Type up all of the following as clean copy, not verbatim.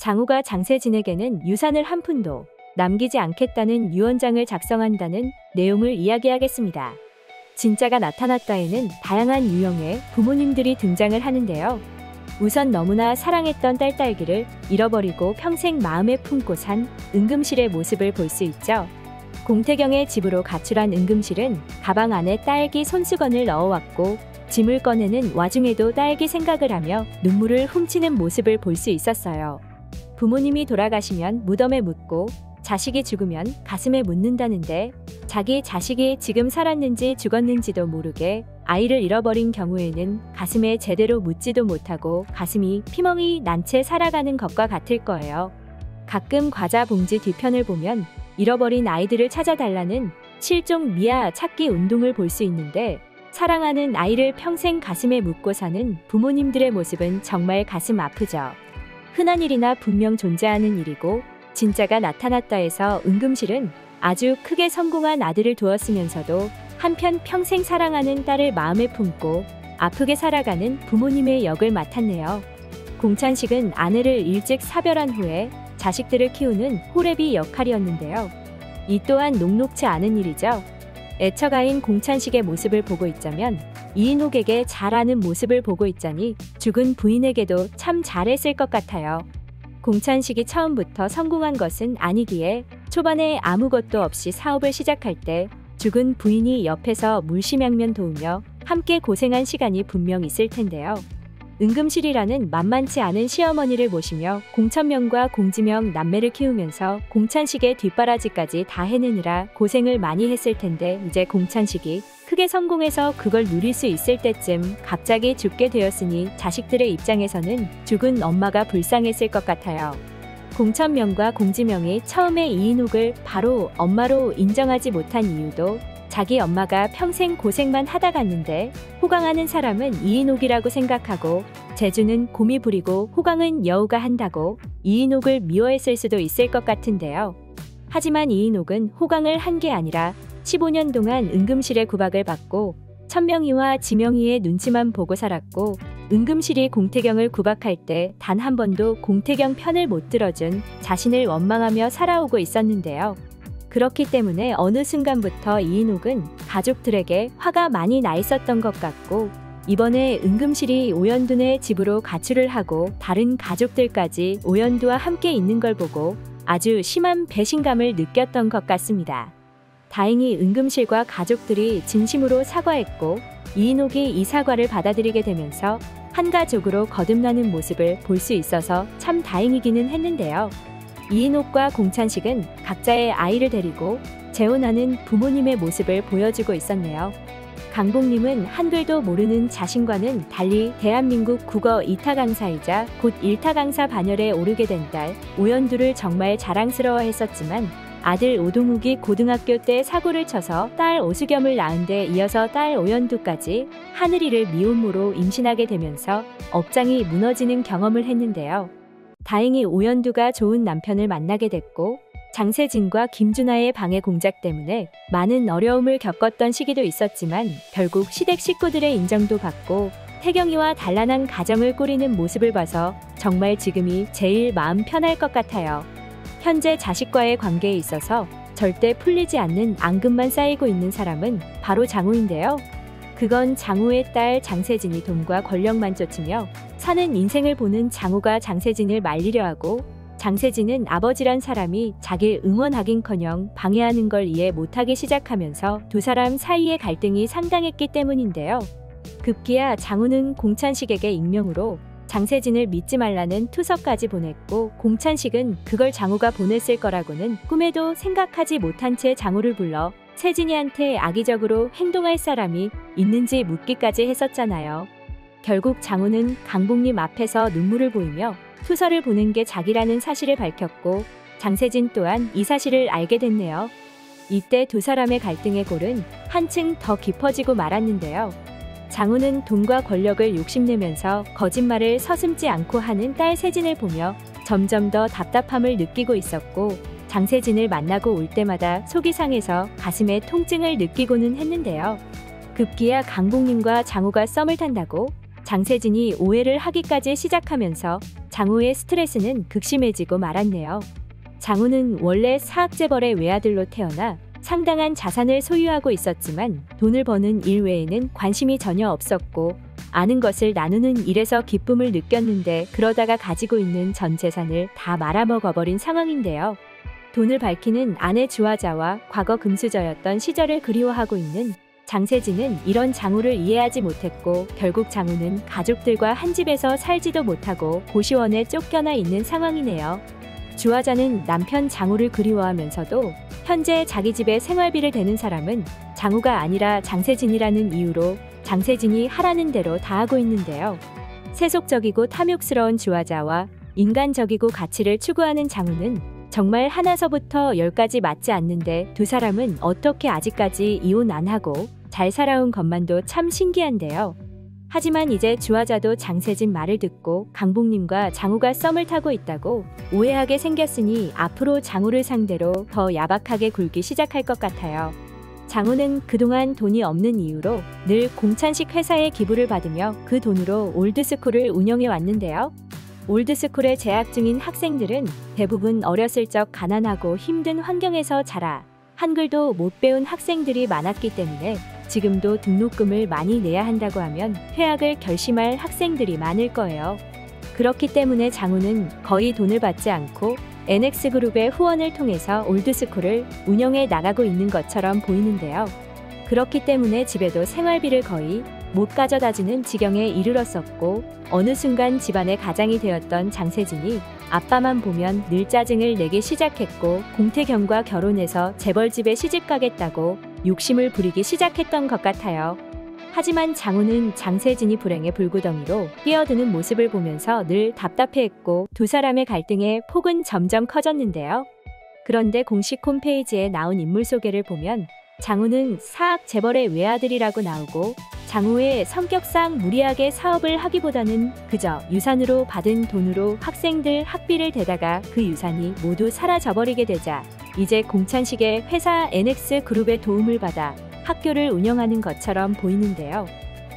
장우가 장세진에게는 유산을 한 푼도 남기지 않겠다는 유언장을 작성한다는 내용을 이야기하겠습니다. 진짜가 나타났다에는 다양한 유형의 부모님들이 등장을 하는데요. 우선 너무나 사랑했던 딸딸기를 잃어버리고 평생 마음에 품고 산 은금실의 모습을 볼 수 있죠. 공태경의 집으로 가출한 은금실은 가방 안에 딸기 손수건을 넣어왔고 짐을 꺼내는 와중에도 딸기 생각을 하며 눈물을 훔치는 모습을 볼 수 있었어요. 부모님이 돌아가시면 무덤에 묻고 자식이 죽으면 가슴에 묻는다는데 자기 자식이 지금 살았는지 죽었는지도 모르게 아이를 잃어버린 경우에는 가슴에 제대로 묻지도 못하고 가슴이 피멍이 난 채 살아가는 것과 같을 거예요. 가끔 과자 봉지 뒤편을 보면 잃어버린 아이들을 찾아달라는 실종 미아 찾기 운동을 볼 수 있는데 사랑하는 아이를 평생 가슴에 묻고 사는 부모님들의 모습은 정말 가슴 아프죠. 흔한 일이나 분명 존재하는 일이고 진짜가 나타났다 해서 은금실은 아주 크게 성공한 아들을 두었으면서도 한편 평생 사랑하는 딸을 마음에 품고 아프게 살아가는 부모님의 역을 맡았네요. 공찬식은 아내를 일찍 사별한 후에 자식들을 키우는 호래비 역할이었는데요. 이 또한 녹록지 않은 일이죠. 애처가인 공찬식의 모습을 보고 있자면 이인옥에게 잘하는 모습을 보고 있자니 죽은 부인에게도 참 잘했을 것 같아요. 공찬식이 처음부터 성공한 것은 아니기에 초반에 아무것도 없이 사업을 시작할 때 죽은 부인이 옆에서 물심양면 도우며 함께 고생한 시간이 분명 있을 텐데요. 은금실이라는 만만치 않은 시어머니를 모시며 공천명과 공지명 남매를 키우면서 공찬식의 뒷바라지까지 다 해내느라 고생을 많이 했을 텐데 이제 공찬식이 크게 성공해서 그걸 누릴 수 있을 때쯤 갑자기 죽게 되었으니 자식들의 입장에서는 죽은 엄마가 불쌍했을 것 같아요. 공천명과 공지명이 처음에 이인옥을 바로 엄마로 인정하지 못한 이유도 자기 엄마가 평생 고생만 하다 갔는데 호강하는 사람은 이인옥이라고 생각하고 재주는 곰이 부리고 호강은 여우가 한다고 이인옥을 미워했을 수도 있을 것 같은데요. 하지만 이인옥은 호강을 한 게 아니라 15년 동안 은금실의 구박을 받고 천명희와 지명희의 눈치만 보고 살았고 은금실이 공태경을 구박할 때 단 한 번도 공태경 편을 못 들어준 자신을 원망하며 살아오고 있었는데요. 그렇기 때문에 어느 순간부터 이인옥은 가족들에게 화가 많이 나 있었던 것 같고 이번에 은금실이 오연둔의 집으로 가출을 하고 다른 가족들까지 오연두와 함께 있는 걸 보고 아주 심한 배신감을 느꼈던 것 같습니다. 다행히 은금실과 가족들이 진심으로 사과했고 이인옥이 이 사과를 받아들이게 되면서 한 가족으로 거듭나는 모습을 볼 수 있어서 참 다행이기는 했는데요. 이인옥과 공찬식은 각자의 아이를 데리고 재혼하는 부모님의 모습을 보여주고 있었네요. 강복님은 한글도 모르는 자신과는 달리 대한민국 국어 2타 강사이자 곧 1타 강사 반열에 오르게 된 딸 오연두를 정말 자랑스러워했었지만 아들 오동욱이 고등학교 때 사고를 쳐서 딸 오수겸을 낳은 데 이어서 딸 오연두까지 하늘이를 미혼모로 임신하게 되면서 업장이 무너지는 경험을 했는데요. 다행히 오연두가 좋은 남편을 만나게 됐고 장세진과 김준하의 방해 공작 때문에 많은 어려움을 겪었던 시기도 있었지만 결국 시댁 식구들의 인정도 받고 태경이와 단란한 가정을 꾸리는 모습을 봐서 정말 지금이 제일 마음 편할 것 같아요. 현재 자식과의 관계에 있어서 절대 풀리지 않는 앙금만 쌓이고 있는 사람은 바로 장우인데요. 그건 장우의 딸 장세진이 돈과 권력만 쫓으며 사는 인생을 보는 장우가 장세진을 말리려 하고 장세진은 아버지란 사람이 자기를 응원하긴커녕 방해하는 걸 이해 못하기 시작하면서 두 사람 사이의 갈등이 상당했기 때문인데요. 급기야 장우는 공찬식에게 익명으로 장세진을 믿지 말라는 투서까지 보냈고 공찬식은 그걸 장우가 보냈을 거라고는 꿈에도 생각하지 못한 채 장우를 불러 세진이한테 악의적으로 행동할 사람이 있는지 묻기까지 했었잖아요. 결국 장우는 강복님 앞에서 눈물을 보이며 투서를 보낸 게 자기라는 사실을 밝혔고 장세진 또한 이 사실을 알게 됐네요. 이때 두 사람의 갈등의 골은 한층 더 깊어지고 말았는데요. 장우는 돈과 권력을 욕심내면서 거짓말을 서슴지 않고 하는 딸 세진을 보며 점점 더 답답함을 느끼고 있었고 장세진을 만나고 올 때마다 속이 상해서 가슴에 통증을 느끼고는 했는데요. 급기야 강복님과 장우가 썸을 탄다고 장세진이 오해를 하기까지 시작하면서 장우의 스트레스는 극심해지고 말았네요. 장우는 원래 사학재벌의 외아들로 태어나 상당한 자산을 소유하고 있었지만 돈을 버는 일 외에는 관심이 전혀 없었고 아는 것을 나누는 일에서 기쁨을 느꼈는데 그러다가 가지고 있는 전 재산을 다 말아먹어버린 상황인데요. 돈을 밝히는 아내 주화자와 과거 금수저였던 시절을 그리워하고 있는 장세진은 이런 장우를 이해하지 못했고 결국 장우는 가족들과 한 집에서 살지도 못하고 고시원에 쫓겨나 있는 상황이네요. 주화자는 남편 장우를 그리워하면서도 현재 자기 집에 생활비를 대는 사람은 장우가 아니라 장세진이라는 이유로 장세진이 하라는 대로 다 하고 있는데요. 세속적이고 탐욕스러운 주화자와 인간적이고 가치를 추구하는 장우는 정말 하나서부터 열까지 맞지 않는데 두 사람은 어떻게 아직까지 이혼 안 하고 잘 살아온 것만도 참 신기한데요. 하지만 이제 주화자도 장세진 말을 듣고 강복님과 장우가 썸을 타고 있다고 오해하게 생겼으니 앞으로 장우를 상대로 더 야박하게 굴기 시작할 것 같아요. 장우는 그동안 돈이 없는 이유로 늘 공찬식 회사에 기부를 받으며 그 돈으로 올드스쿨을 운영해 왔는데요. 올드스쿨에 재학 중인 학생들은 대부분 어렸을 적 가난하고 힘든 환경에서 자라 한글도 못 배운 학생들이 많았기 때문에 지금도 등록금을 많이 내야 한다고 하면 퇴학을 결심할 학생들이 많을 거예요. 그렇기 때문에 장우는 거의 돈을 받지 않고 NX그룹의 후원을 통해서 올드스쿨을 운영해 나가고 있는 것처럼 보이는데요. 그렇기 때문에 집에도 생활비를 거의 못 가져다주는 지경에 이르렀었고 어느 순간 집안의 가장이 되었던 장세진이 아빠만 보면 늘 짜증을 내기 시작했고 공태경과 결혼해서 재벌집에 시집가겠다고 욕심을 부리기 시작했던 것 같아요. 하지만 장우는 장세진이 불행의 불구덩이로 뛰어드는 모습을 보면서 늘 답답해했고 두 사람의 갈등의 폭은 점점 커졌는데요. 그런데 공식 홈페이지에 나온 인물 소개를 보면 장우는 사학 재벌의 외아들이라고 나오고 장우의 성격상 무리하게 사업을 하기보다는 그저 유산으로 받은 돈으로 학생들 학비를 대다가 그 유산이 모두 사라져버리게 되자 이제 공찬식의 회사 NX그룹의 도움을 받아 학교를 운영하는 것처럼 보이는데요.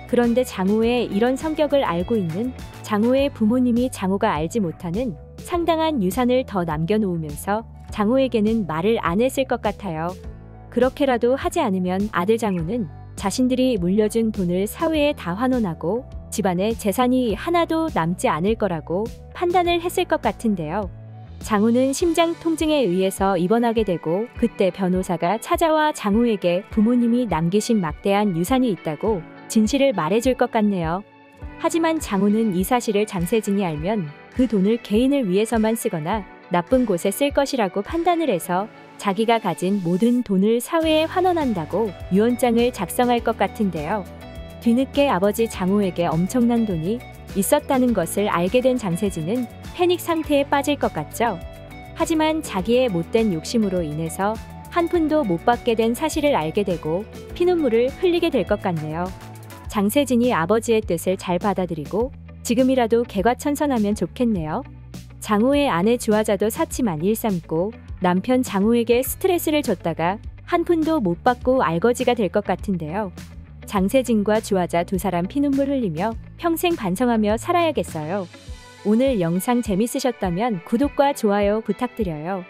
그런데 장우의 이런 성격을 알고 있는 장우의 부모님이 장우가 알지 못하는 상당한 유산을 더 남겨놓으면서 장우에게는 말을 안 했을 것 같아요. 그렇게라도 하지 않으면 아들 장우는 자신들이 물려준 돈을 사회에 다 환원하고 집안에 재산이 하나도 남지 않을 거라고 판단을 했을 것 같은데요. 장우는 심장 통증에 의해서 입원하게 되고 그때 변호사가 찾아와 장우에게 부모님이 남기신 막대한 유산이 있다고 진실을 말해줄 것 같네요. 하지만 장우는 이 사실을 장세진이 알면 그 돈을 개인을 위해서만 쓰거나 나쁜 곳에 쓸 것이라고 판단을 해서 자기가 가진 모든 돈을 사회에 환원한다고 유언장을 작성할 것 같은데요. 뒤늦게 아버지 장우에게 엄청난 돈이 있었다는 것을 알게 된 장세진은 패닉 상태에 빠질 것 같죠. 하지만 자기의 못된 욕심으로 인해서 한 푼도 못 받게 된 사실을 알게 되고 피눈물을 흘리게 될 것 같네요. 장세진이 아버지의 뜻을 잘 받아들이고 지금이라도 개과천선하면 좋겠네요. 장우의 아내 주화자도 사치만 일삼고 남편 장우에게 스트레스를 줬다가 한 푼도 못 받고 알거지가 될 것 같은데요. 장세진과 주화자 두 사람 피눈물 흘리며 평생 반성하며 살아야겠어요. 오늘 영상 재밌으셨다면 구독과 좋아요 부탁드려요.